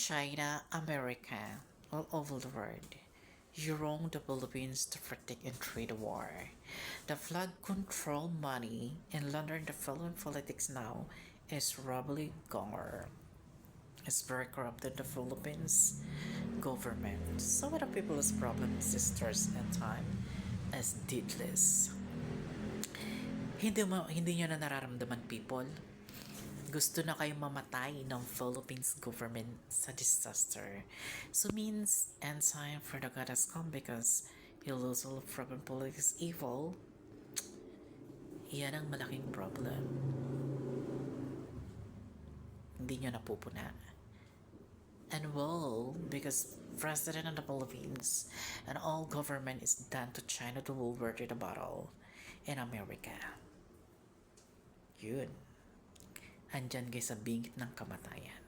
China, America, all over the world. You wrong the Philippines to protect and trade the war. The flood control money and launder the Philippine politics now is Robert Gonger. It's very corrupt in the Philippines government. So many people's problems, sisters, and time as deedless. Hindi nyo na nararamdaman, people. Gusto na kayong mamatay ng Philippines government sa disaster. So means end time for the God has come because he lose all from politics evil. Iyan ang malaking problem. Hindi nyo napupuna. And well, because President of the Philippines and all government is done to China to over the battle in America. Yun. Andyan guys sa bingit ng kamatayan.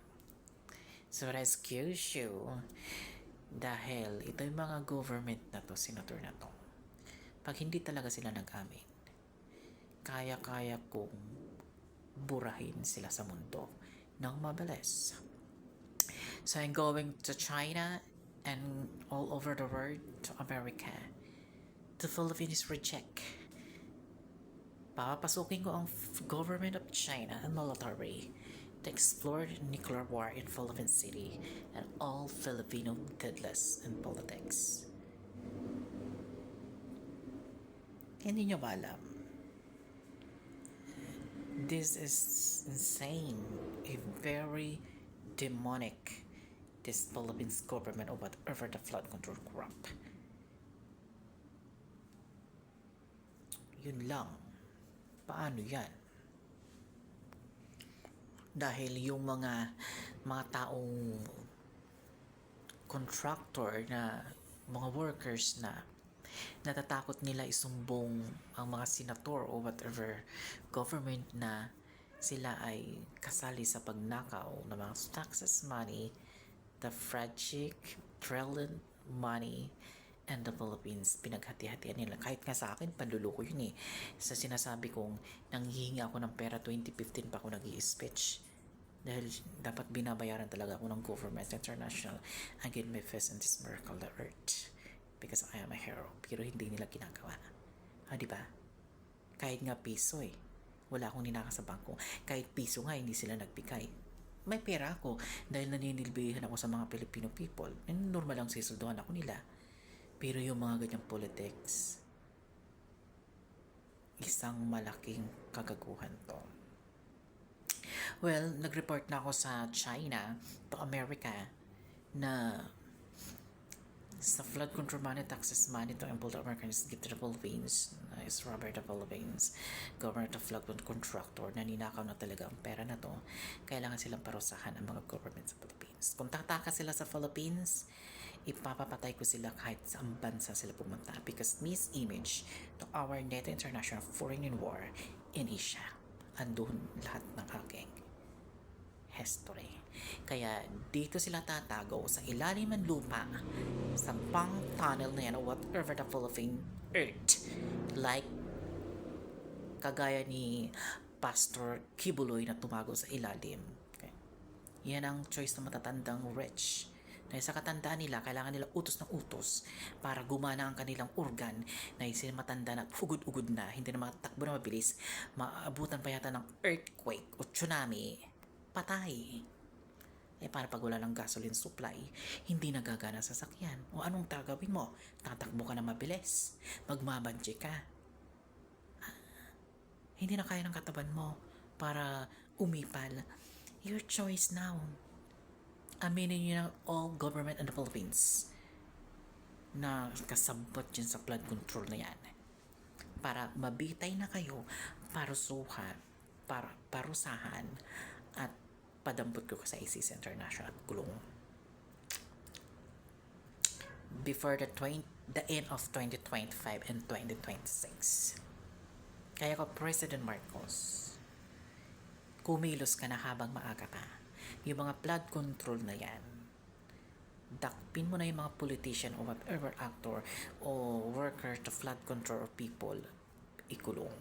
So rescue you dahil ito yung mga government na to, senator na to. Pag hindi talaga sila nag-amin, kaya-kaya kong burahin sila sa mundo ng mabilis. So I'm going to China and all over the world to America. The Philippines reject. Papasukin ko ang government of China and military to explore nuclear war in Philippine City and all Filipino deadless in politics. Hindi nyo ba alam? This is insane, a very demonic, this Philippines government or whatever the flood control corrupt. Yun lang. Paano yan? Dahil yung mga taong contractor na mga workers na natatakot nila isumbong ang mga senator o whatever government na sila ay kasali sa pagnakaw ng mga taxes money, the fragile trillion money and the Philippines, pinaghati-hatian nila. Kahit nga sa akin, panluloko yun eh. Sa sinasabi kong nanghihingi ako ng pera 2015 pa ako nag-i-speech. Dahil dapat binabayaran talaga ako ng government international. Again, my face in this miracle the earth. Because I am a hero. Pero hindi nila ginagawa. Di ba? Kahit nga piso eh. Wala akong ninaka sa bangko. Kahit piso nga, hindi sila nagbigay. May pera ako dahil naninilbihan ako sa mga Filipino people. And normal lang sisulduhan ako nila. Pero yung mga ganyang politics, isang malaking kagaguhan to. Well, nag-report na ako sa China to America na sa flood control money, taxes money to import Americans give to the Philippines is Robert the Philippines government of flood contractor na ninakaw na talaga ang pera na to. Kailangan silang parusahan ang mga government sa Philippines. Kung tatakas sila sa Philippines, ipapapatay ko sila kahit sa bansa sila pumunta because misimage to our NATO international foreign in war in Asia. Andun lahat ng aking history. Kaya dito sila tatago sa ilalim ng lupa sa pang tunnel na yan or whatever the Philippine earth, like kagaya ni Pastor Kibuloy na tumago sa ilalim. Okay. Yan ang choice ng matatandang rich. Dahil sa katandaan nila, kailangan nila utos ng utos para gumana ang kanilang organ na sila matanda na ugod-ugod na, hindi na makatakbo na mabilis, maabutan pa yata ng earthquake o tsunami, patay. Para pag wala ng gasoline supply, hindi nagagana sa sasakyan. O anong gagawin mo? Tatakbo ka na mabilis. Magmabandye ka. Hindi na kaya ng katawan mo para umipal. Your choice now. Aminin nyo ng all government in the Philippines na kasabot dyan sa flood control na yan. Para mabitay na kayo, parusahan, at padampot ko sa ICC International kulong. Before the end of 2025 and 2026. Kaya ko, President Marcos, kumilos ka na habang maaga pa. Yung mga flood control na yan, dakpin mo na yung mga politician o whatever actor o worker to flood control or people, ikulong.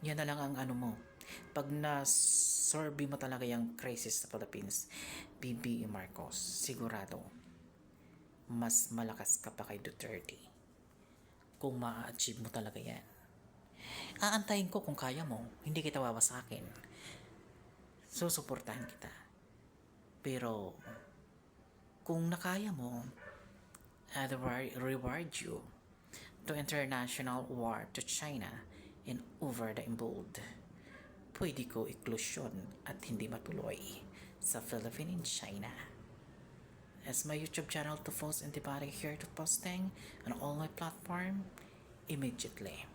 Yan na lang ang ano mo. Pag na-sorby mo talaga yung crisis sa Philippines, BBM Marcos, sigurado, mas malakas ka pa kay Duterte. Kung ma-achieve mo talaga yan. Aantayin ko kung kaya mo, hindi kita wawasakin. Susuportahan kita. Pero, kung nakaya mo, I'd reward you to international war to China and over the emboldened. Pwede ko iklusyon at hindi matuloy sa Philippines and China. As my YouTube channel to post antibody here to posting on all my platform immediately.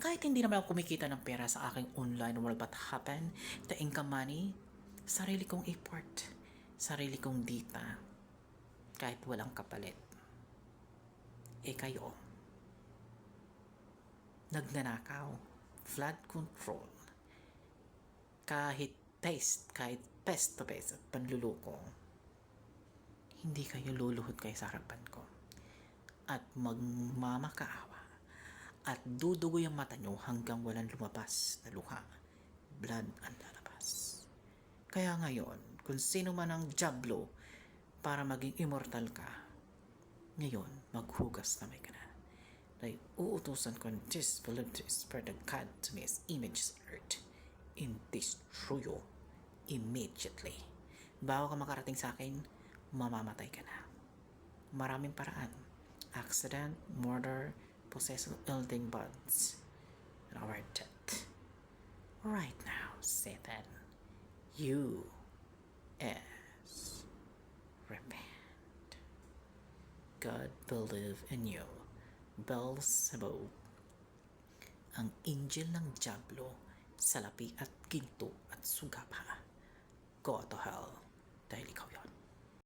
Kahit hindi naman ako kumikita ng pera sa aking online world but happen the income money, sarili kong effort, sarili kong data, kahit walang kapalit. Kayo, nagnanakaw, flood control, kahit pest to pest at panluloko, hindi kayo luluhod kayo sa harapan ko at magmamakaawa at dudugo yung mata nyo hanggang walang lumabas na luha. Blood ang lalabas. Kaya ngayon, kung sino man ang jablo para maging immortal ka, ngayon, maghugas na may ka na. Dahil uutusan ko this voluptuous spirit of God to me as images earth and destroy you immediately. Bago ka makarating sa akin, mamamatay ka na. Maraming paraan. Accident, murder, possession of elding buds, and our death. Right now, Satan, you is repent. God believe in you. Beelzebub, ang angel ng Diablo, salapi at ginto at sugapa. Go to hell.